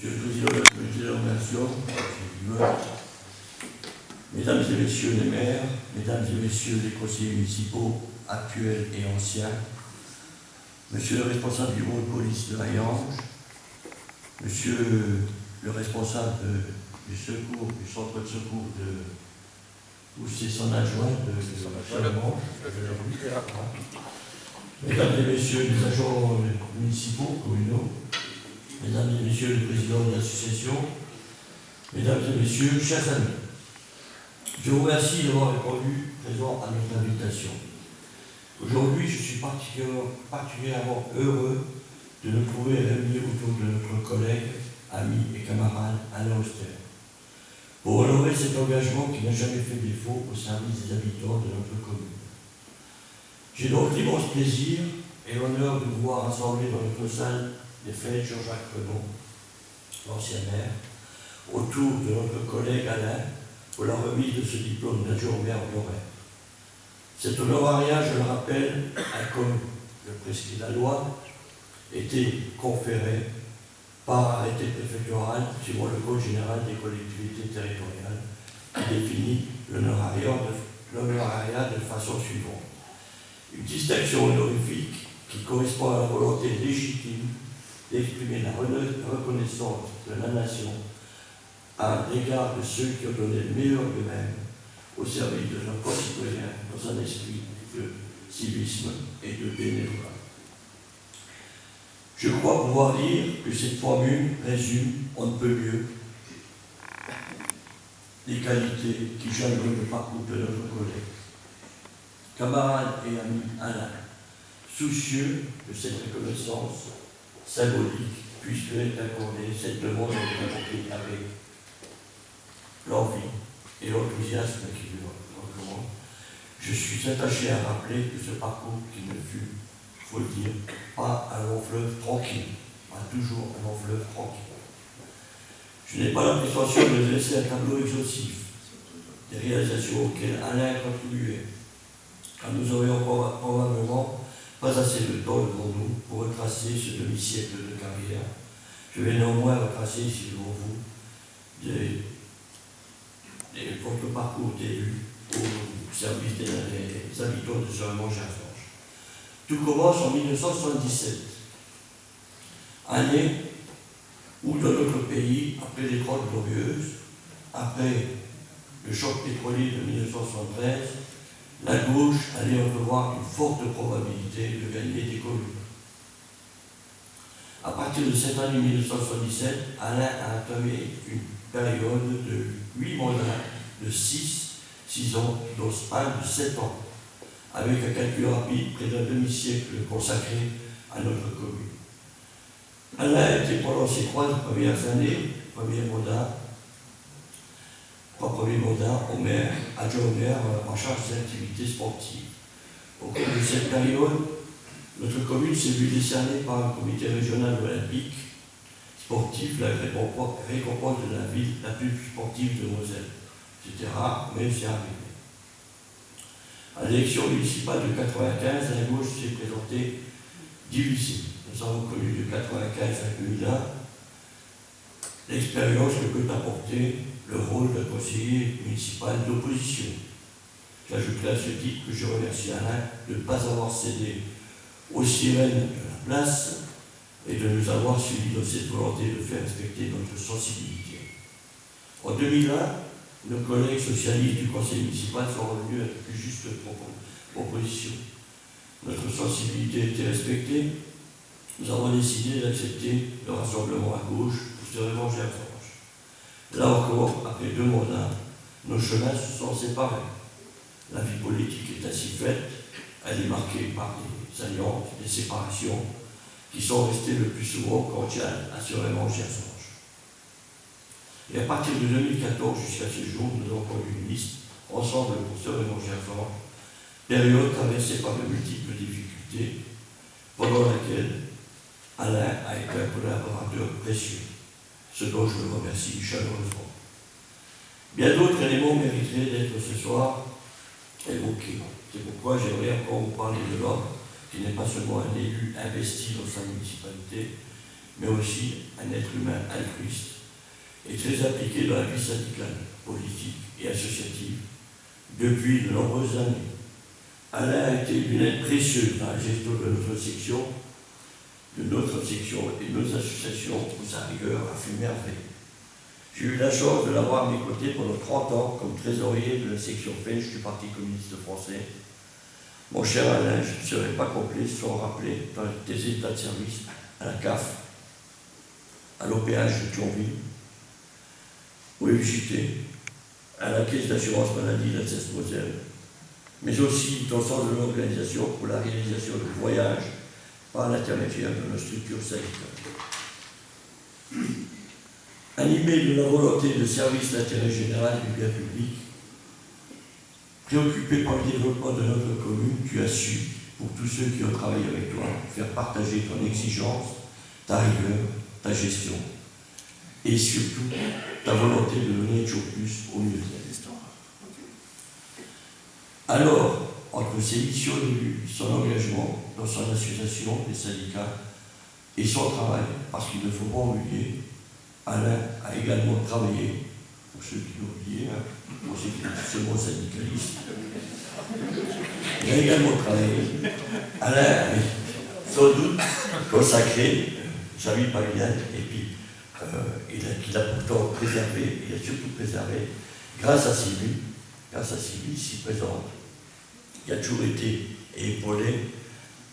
Monsieur le Président de la Comité de nomination, Mesdames et Messieurs les maires, Mesdames et Messieurs les conseillers municipaux actuels et anciens, Monsieur le responsable du bureau de police de Hayange, Monsieur le responsable du secours, du centre de secours de... ou c'est son adjoint de Chalemont, Mesdames et Messieurs les agents municipaux, communaux, Mesdames et Messieurs le président de l'association, Mesdames et Messieurs, chers amis, je vous remercie d'avoir répondu présent à notre invitation. Aujourd'hui, je suis particulièrement heureux de nous trouver réunis autour de notre collègue, ami et camarade Alain Auster, pour honorer cet engagement qui n'a jamais fait défaut au service des habitants de notre commune. J'ai donc l'immense plaisir et l'honneur de vous voir rassemblés dans notre salle des fêtes Jean-Jacques Renaud, l'ancien maire, autour de notre collègue Alain pour la remise de ce diplôme d'adjoint-maire honoraire. Cet honorariat, je le rappelle, a comme le prescrit la loi, été conféré par arrêté préfectoral suivant le Code général des collectivités territoriales qui définit l'honorariat de façon suivante. Une distinction honorifique qui correspond à la volonté légitime d'exprimer la reconnaissance de la nation à l'égard de ceux qui ont donné le meilleur d'eux-mêmes au service de leurs concitoyens dans un esprit de civisme et de bénévolat. Je crois pouvoir dire que cette formule résume, on ne peut mieux, les qualités qui jalonnent le parcours de notre collègue. Camarade et ami Alain, soucieux de cette reconnaissance symbolique, puisque est accordée cette demande est avec l'envie et l'enthousiasme qui lui recommande. Je suis attaché à rappeler que ce parcours qui ne fut, il faut le dire, pas un long fleuve tranquille, pas toujours un long fleuve tranquille. Je n'ai pas la prétention de dresser un tableau exhaustif des réalisations auxquelles Alain a contribué, car nous aurions probablement pas assez de temps devant nous pour retracer ce demi-siècle de carrière. Je vais néanmoins retracer ici devant vous votre parcours d'élu au service des habitants de Saint-Raymond-Gersange. Tout commence en 1977, année où dans notre pays, après les Trente Glorieuses, après le choc pétrolier de 1973, la gauche allait entrevoir une forte probabilité de gagner des communes. À partir de cette année 1977, Alain a entamé une période de 8 mandats de 6 ans, dont un de 7 ans, avec un calcul rapide, près d'un demi-siècle consacré à notre commune. Alain a été pendant ses 3 premières années, trois premiers mandats au maire, adjoint au maire en charge des activités sportives. Au cours de cette période, notre commune s'est vue décernée par un comité régional olympique sportif, la récompense de la ville la plus sportive de Moselle. C'était rare, mais c'est arrivé. À l'élection municipale de 1995, la gauche s'est présentée divisée. Nous avons connu de 1995 à 2001 l'expérience que peut apporter le rôle d'un conseiller municipal d'opposition. J'ajouterai à ce titre que je remercie Alain de ne pas avoir cédé aux sirènes de la place et de nous avoir suivis dans cette volonté de faire respecter notre sensibilité. En 2001, nos collègues socialistes du conseil municipal sont revenus à de plus justes propositions. Notre sensibilité était respectée. Nous avons décidé d'accepter le rassemblement à gauche pour se revenger à Forge. Là encore, après 2 mandats, nos chemins se sont séparés. La vie politique est ainsi faite, elle est marquée par des alliances, des séparations, qui sont restées le plus souvent cordiales, assurément Gersange. Et à partir de 2014 jusqu'à ce jour, nous avons connu une liste ensemble pour assurément Gersange, période traversée par de multiples difficultés, pendant laquelle Alain a été un collaborateur précieux, ce dont je le remercie chaleureusement. Bien d'autres éléments mériteraient d'être ce soir évoqués. C'est pourquoi j'aimerais encore vous parler de l'homme qui n'est pas seulement un élu investi dans sa municipalité, mais aussi un être humain altruiste et très impliqué dans la vie syndicale, politique et associative depuis de nombreuses années. Alain a été une aide précieuse dans la gestion de notre section et nos associations où sa rigueur a fait merveille. J'ai eu la chance de l'avoir à mes côtés pendant 30 ans comme trésorier de la section Fench du Parti communiste français. Mon cher Alain, je ne serais pas complet sans rappeler dans tes états de service à la CAF, à l'OPH de Thionville, au FJT, à la Caisse d'assurance maladie de la Cesse-Moselle, mais aussi ton sens de l'organisation pour la réalisation de voyages par l'intermédiaire de nos structures syndicales. Animé de la volonté de service d'intérêt général du bien public, préoccupé par le développement de notre commune, tu as su, pour tous ceux qui ont travaillé avec toi, faire partager ton exigence, ta rigueur, ta gestion, et surtout ta volonté de donner toujours plus au mieux. Alors, entre ses missions d'élu, son engagement dans son association, les syndicats, et son travail, parce qu'il ne faut pas oublier, Alain a également travaillé, pour ceux qui l'ont oublié, pour ceux qui sont ce mot syndicaliste, il a également travaillé. Alain est sans doute consacré sa vie familiale, et puis il a pourtant préservé, il a surtout préservé, grâce à Sylvie, ici présente, qui a toujours été épaulé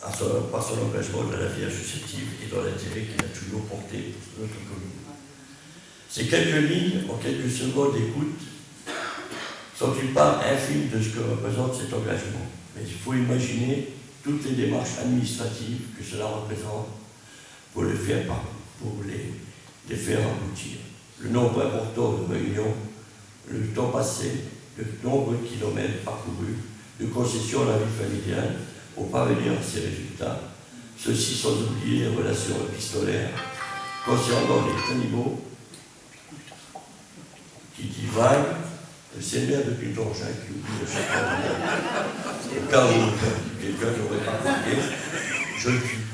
par son engagement dans la vie associative et dans l'intérêt qu'il a toujours porté pour notre commune. Ces quelques lignes, en quelques secondes d'écoute, sont une part infime de ce que représente cet engagement. Mais il faut imaginer toutes les démarches administratives que cela représente pour les faire aboutir. Le nombre important de réunions, le temps passé, le nombre de kilomètres parcourus, de concessions à la vie familiale pour parvenir à ces résultats. Ceci sans oublier les relations épistolaires concernant les animaux qui divaguent. C'est le maire de Puy-Dorgin qui oublie le chaque année. Au cas où quelqu'un n'aurait pas compris, je le tue.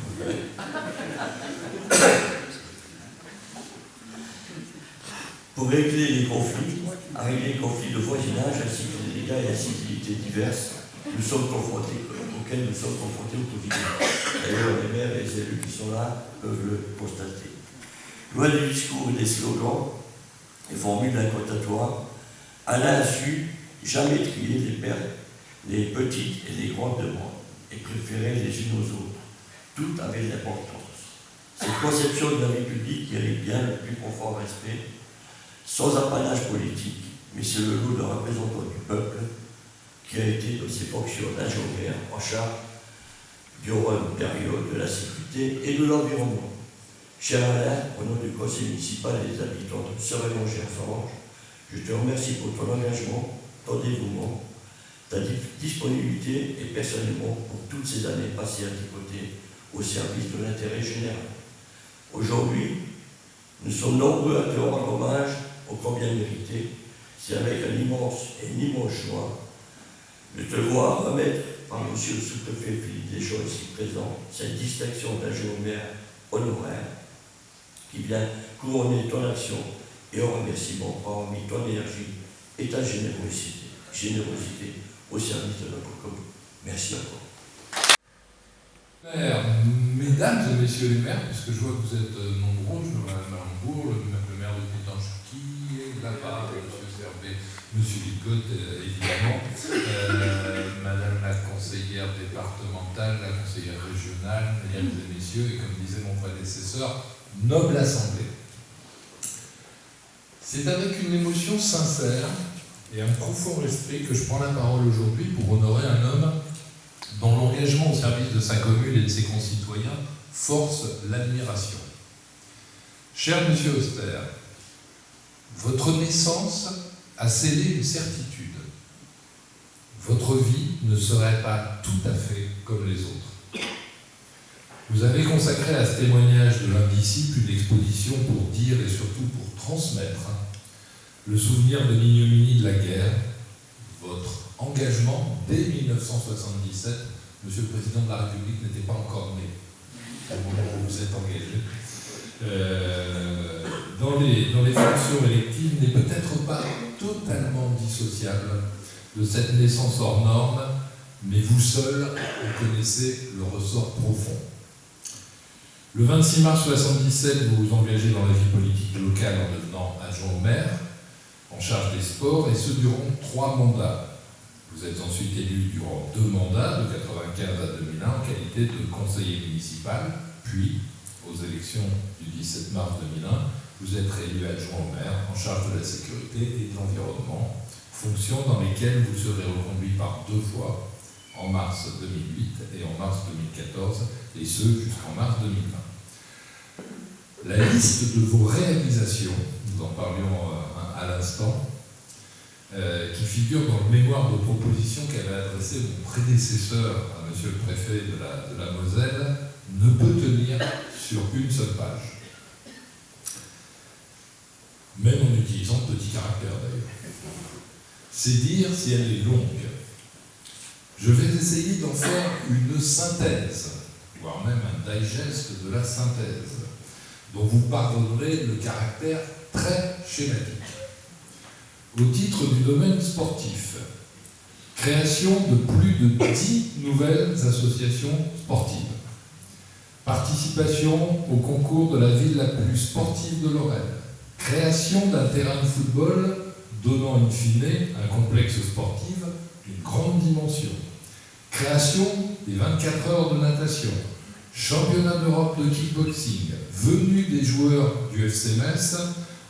Pour régler les conflits de voisinage ainsi que les dégâts et incivilités diverses auxquels nous sommes confrontés au quotidien. D'ailleurs, les maires et les élus qui sont là peuvent le constater. Loin du discours et des slogans et formules incantatoires, Alain a su jamais trier les petites et les grandes demandes et préférer les unes aux autres. Tout avait de l'importance. Cette conception de la vie publique mérite bien le plus profond respect, sans apanage politique, mais c'est le lot de représentant du peuple qui a été dans ses fonctions d'ingénieur en charge durant une période de la sécurité et de l'environnement. Cher Alain, au nom du conseil municipal et des habitants de Serein-Gersange, je te remercie pour ton engagement, ton dévouement, ta disponibilité et personnellement pour toutes ces années passées à tes côtés au service de l'intérêt général. Aujourd'hui, nous sommes nombreux à te rendre hommage au combien mérité. C'est avec un immense joie de te voir remettre par M. le sous-préfet Philippe Deschamps ici présent cette distinction d'ingénieur honoraire qui vient couronner ton action et en remerciement pour avoir mis ton énergie et ta générosité au service de notre commune. Merci encore. Mesdames et messieurs les maires, puisque je vois que vous êtes nombreux, je vois Mme Malembourg, le maire de Pétanchki, là-bas, M. Servet, M. Licotte, évidemment, Madame la conseillère départementale, la conseillère régionale, mesdames et messieurs, et comme disait mon prédécesseur, noble assemblée. C'est avec une émotion sincère et un profond respect que je prends la parole aujourd'hui pour honorer un homme dont l'engagement au service de sa commune et de ses concitoyens force l'admiration. Cher Monsieur Auster, votre naissance a scellé une certitude. Votre vie ne serait pas tout à fait comme les autres. Vous avez consacré à ce témoignage de l'indisciple une exposition pour dire et surtout pour transmettre le souvenir de l'ignominie de la guerre, votre engagement dès 1977. Monsieur le Président de la République n'était pas encore né au moment où vous êtes engagé. dans les fonctions électives n'est peut-être pas totalement dissociable de cette naissance hors norme, mais vous seul en connaissez le ressort profond. Le 26 mars 1977, vous vous engagez dans la vie politique locale en devenant adjoint au maire, en charge des sports, et ce durant 3 mandats. Vous êtes ensuite élu durant 2 mandats, de 1995 à 2001, en qualité de conseiller municipal, puis, aux élections du 17 mars 2001, vous êtes réélu adjoint au maire, en charge de la sécurité et de l'environnement, fonctions dans lesquelles vous serez reconduit par 2 fois, en mars 2008 et en mars 2014, et ce jusqu'en mars 2020. La liste de vos réalisations, nous en parlions à l'instant, qui figure dans le mémoire de proposition qu'avait adressé mon prédécesseur à monsieur le préfet de la Moselle, ne peut tenir sur une seule page. Même en utilisant de petits caractères d'ailleurs. C'est dire si elle est longue. Je vais essayer d'en faire une synthèse, voire même un digest de la synthèse, dont vous pardonnerez le caractère très schématique. Au titre du domaine sportif, création de plus de 10 nouvelles associations sportives, participation au concours de la ville la plus sportive de Lorraine, création d'un terrain de football donnant in fine un complexe sportif d'une grande dimension, création des 24 heures de natation, championnat d'Europe de kickboxing, venue des joueurs du FC Metz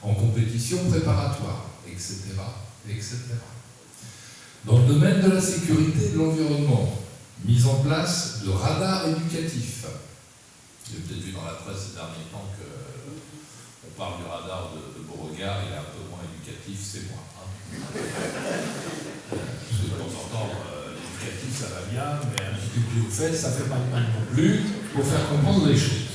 en compétition préparatoire, etc., etc. Dans le domaine de la sécurité et de l'environnement, mise en place de radars éducatifs. J'ai peut-être vu dans la presse ces derniers temps qu'on parle du radar de Beauregard, il est un peu moins éducatif, c'est moi. Parce que de temps en temps, l'éducatif ça va bien, mais un petit coup de pied aux fesses, ça fait pas de mal non plus, pour faire comprendre les choses.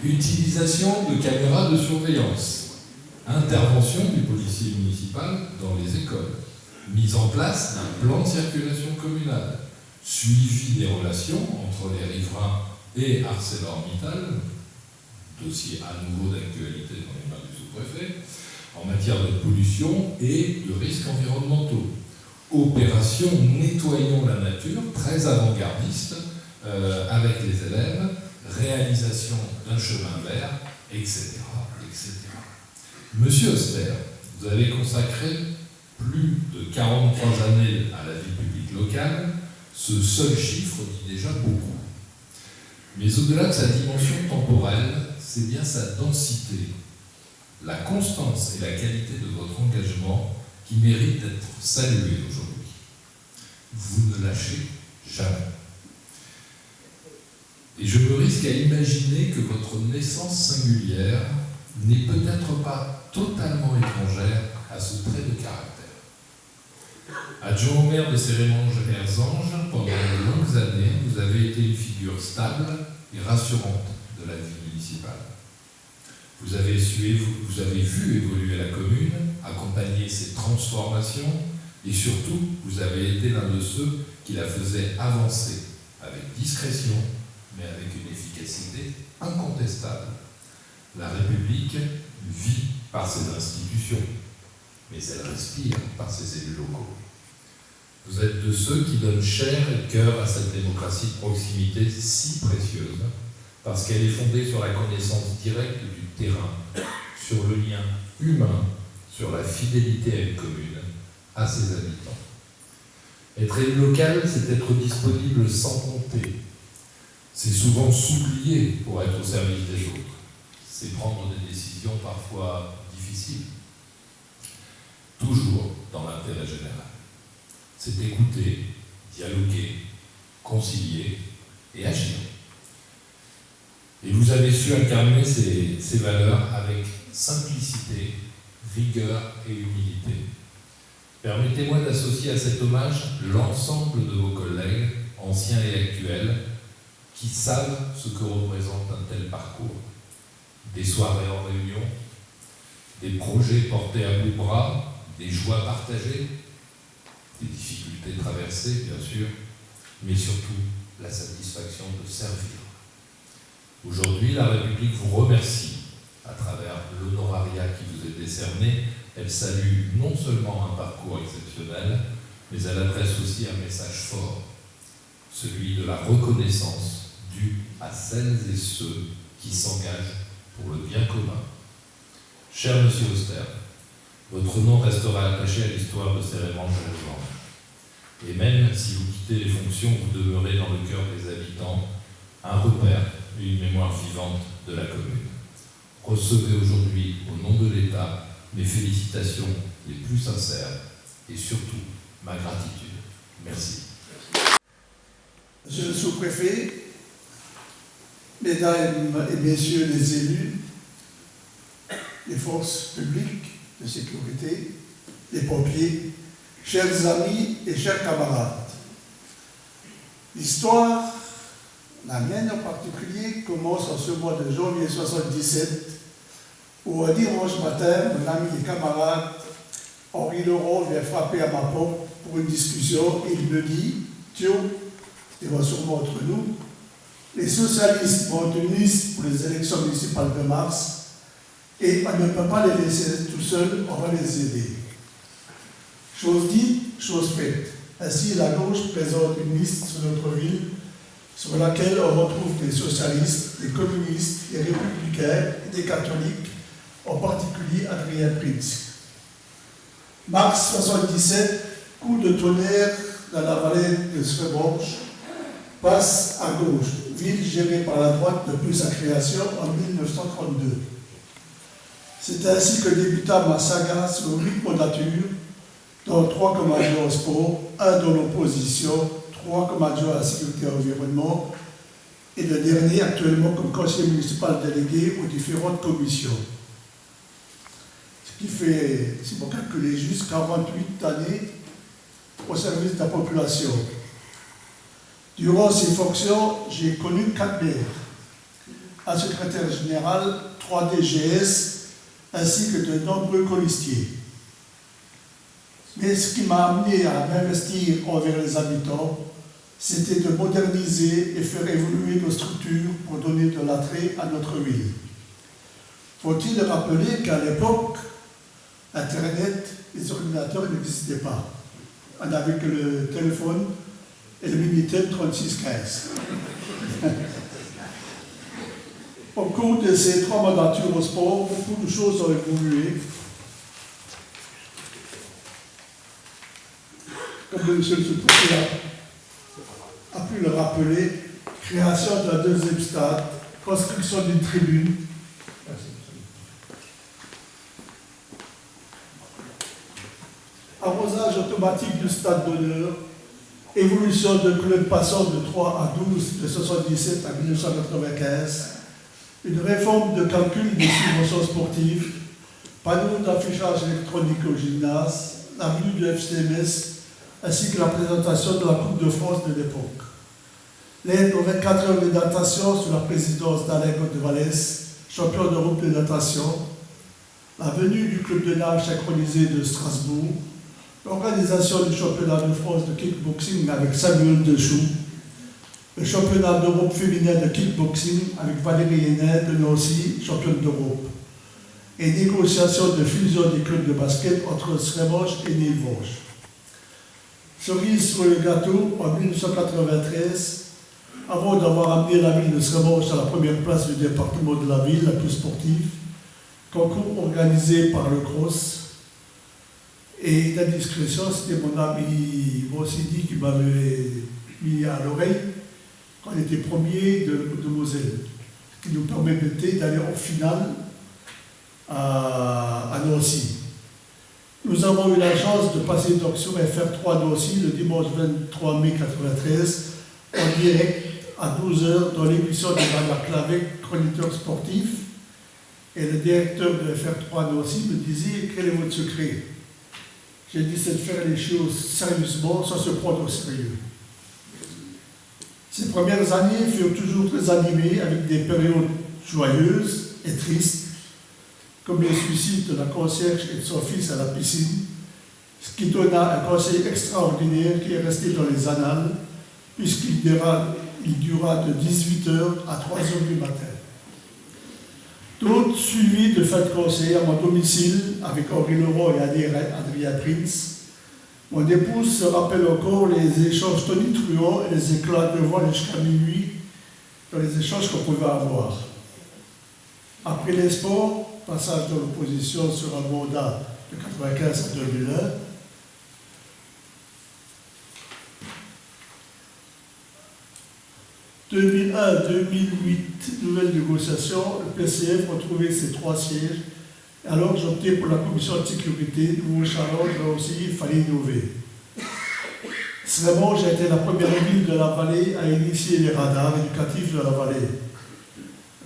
Utilisation de caméras de surveillance. Intervention du policier municipal dans les écoles. Mise en place d'un plan de circulation communale. Suivi des relations entre les riverains et ArcelorMittal, dossier à nouveau d'actualité dans les mains du sous-préfet, en matière de pollution et de risques environnementaux. Opération Nettoyons la nature, très avant-gardiste, avec les élèves, réalisation d'un chemin vert, etc., etc. Monsieur Oster, vous avez consacré plus de 43 années à la vie publique locale. Ce seul chiffre dit déjà beaucoup. Mais au-delà de sa dimension temporelle, c'est bien sa densité, la constance et la qualité de votre engagement qui méritent d'être salués aujourd'hui. Vous ne lâchez jamais. Et je me risque à imaginer que votre naissance singulière n'est peut-être pas totalement étrangère à ce trait de caractère. Adjoint au maire de Cérémanges-Erzange, pendant de longues années, vous avez été une figure stable et rassurante de la vie municipale. Vous avez vu évoluer la commune, accompagner ses transformations, et surtout, vous avez été l'un de ceux qui la faisaient avancer avec discrétion, mais avec une efficacité incontestable. La République vit par ses institutions, mais elle respire par ses élus locaux. Vous êtes de ceux qui donnent chair et cœur à cette démocratie de proximité si précieuse, parce qu'elle est fondée sur la connaissance directe du terrain, sur le lien humain, sur la fidélité à une commune, à ses habitants. Être élu local, c'est être disponible sans compter. C'est souvent s'oublier pour être au service des autres. C'est prendre des décisions parfois difficiles. Toujours dans l'intérêt général. C'est écouter, dialoguer, concilier et agir. Et vous avez su incarner ces valeurs avec simplicité, rigueur et humilité. Permettez-moi d'associer à cet hommage l'ensemble de vos collègues, anciens et actuels, qui savent ce que représente un tel parcours. Des soirées en réunion, des projets portés à bout de bras, des joies partagées, des difficultés traversées, bien sûr, mais surtout la satisfaction de servir. Aujourd'hui, la République vous remercie à travers l'honorariat qui vous est décerné. Elle salue non seulement un parcours exceptionnel, mais elle adresse aussi un message fort, celui de la reconnaissance due à celles et ceux qui s'engagent pour le bien commun. Cher Monsieur Auster, votre nom restera attaché à l'histoire de ces Raymond Jalevant. Et même si vous quittez les fonctions, vous demeurez dans le cœur des habitants un repère et une mémoire vivante de la commune. Recevez aujourd'hui, au nom de l'État, mes félicitations les plus sincères et surtout ma gratitude. Merci. Monsieur le sous-préfet, mesdames et messieurs les élus, les forces publiques de sécurité, les pompiers, chers amis et chers camarades, l'histoire, la mienne en particulier, commence en ce mois de janvier 1977, où un dimanche matin, mon ami et camarade Henri Laurent vient frapper à ma porte pour une discussion et il me dit « Thio, il va sûrement entre nous, les socialistes vont une liste pour les élections municipales de mars et on ne peut pas les laisser tout seuls, on va les aider. » Chose dite, chose faite. Ainsi, la gauche présente une liste sur notre ville sur laquelle on retrouve des socialistes, des communistes, des républicains et des catholiques, en particulier Adrien Prinz. Mars 1977, coup de tonnerre dans la vallée de Sreborj, passe à gauche, ville gérée par la droite depuis sa création en 1932. C'est ainsi que débuta ma saga sur 8 mandatures, dont 3 comme adjoint au sport, 1 dans l'opposition, 3 comme adjoint à la sécurité et l'environnement, et le dernier actuellement comme conseiller municipal délégué aux différentes commissions. Ce qui fait, si vous calculez juste, 48 années au service de la population. Durant ces fonctions, j'ai connu 4 maires, un secrétaire général, 3 DGS, ainsi que de nombreux colistiers. Mais ce qui m'a amené à m'investir envers les habitants, c'était de moderniser et faire évoluer nos structures pour donner de l'attrait à notre ville. Faut-il rappeler qu'à l'époque, Internet, les ordinateurs n'existaient pas. On n'avait que le téléphone et le Minitel 3615. Au cours de ces 3 mandatures au sport, beaucoup de choses ont évolué. Comme M. le sous-préfet a pu le rappeler, création d'un 2e stade, construction d'une tribune, arrosage automatique du stade d'honneur, évolution de club passant de 3 à 12 de 1977 à 1995, une réforme de calcul des subventions sportives, panneaux d'affichage électronique au gymnase, la venue du FCMS, ainsi que la présentation de la Coupe de France de l'époque. L'aide aux 24 heures de natation sous la présidence d'Alain Côte-de-Valès, champion d'Europe de natation, la venue du club de nage synchronisé de Strasbourg, l'organisation du championnat de France de kickboxing avec Samuel Dechoux, le championnat d'Europe féminin de kickboxing avec Valérie Hénin de Nancy, championne d'Europe, et négociation de fusion des clubs de basket entre Sreborj et Nilvorj. Cerise sur le gâteau, en 1993, avant d'avoir amené la ville de Sreborj à la première place du département de la ville, la plus sportive, concours organisé par le CROSS. Et d'indiscrétion, c'était mon ami Bossidi qui m'avait mis à l'oreille quand on était premier de Moselle, qui nous permettait d'aller en finale à Nancy. Nous avons eu la chance de passer donc sur FR3 Nancy le dimanche 23 mai 1993 en direct à 12h dans l'émission de Bernard Clavet, chroniqueur sportif. Et le directeur de FR3 Nancy me disait « Quel est votre secret ?» J'ai dit, c'est de faire les choses sérieusement, sans se prendre au sérieux. Ces premières années furent toujours très animées avec des périodes joyeuses et tristes, comme le suicide de la concierge et de son fils à la piscine, ce qui donna un conseil extraordinaire qui est resté dans les annales, puisqu'il dura de 18h à 3h du matin. D'autres suivis de fin de conseil à mon domicile avec Henri Laurent et Adrien Prince. Mon épouse se rappelle encore les échanges tonitruants et les éclats de voix jusqu'à minuit dans les échanges qu'on pouvait avoir. Après les sports, passage de l'opposition sur un mandat de 1995 à 2001. « 2001-2008, nouvelle négociation, le PCF retrouvait ses 3 sièges. Alors j'ai opté pour la commission de sécurité, nouveau challenge, là aussi il fallait innover. Vraiment, j'ai été la première ville de la vallée à initier les radars éducatifs de la vallée.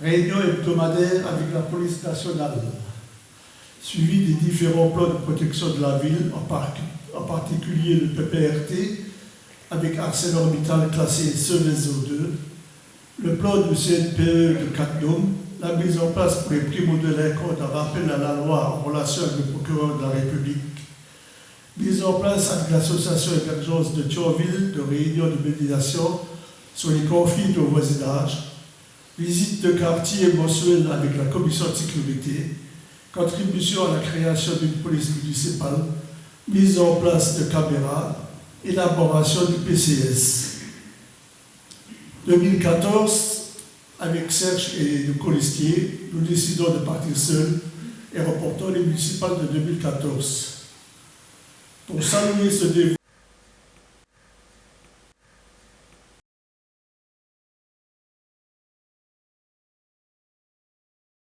Réunion hebdomadaire avec la police nationale, suivi des différents plans de protection de la ville, en particulier le PPRT, avec ArcelorMittal classé Seveso 2, le plan du CNPE de Cadmium, la mise en place pour les primo-délinquants d'un rappel à la loi en relation avec le procureur de la République, mise en place avec l'association émergence de Thionville de réunions de médiation sur les conflits de voisinage, visite de quartier mensuelle avec la commission de sécurité, contribution à la création d'une police municipale, mise en place de caméras, élaboration du PCS. 2014, avec Serge et le Colistier, nous décidons de partir seuls et reportons les municipales de 2014. Pour saluer ce développement,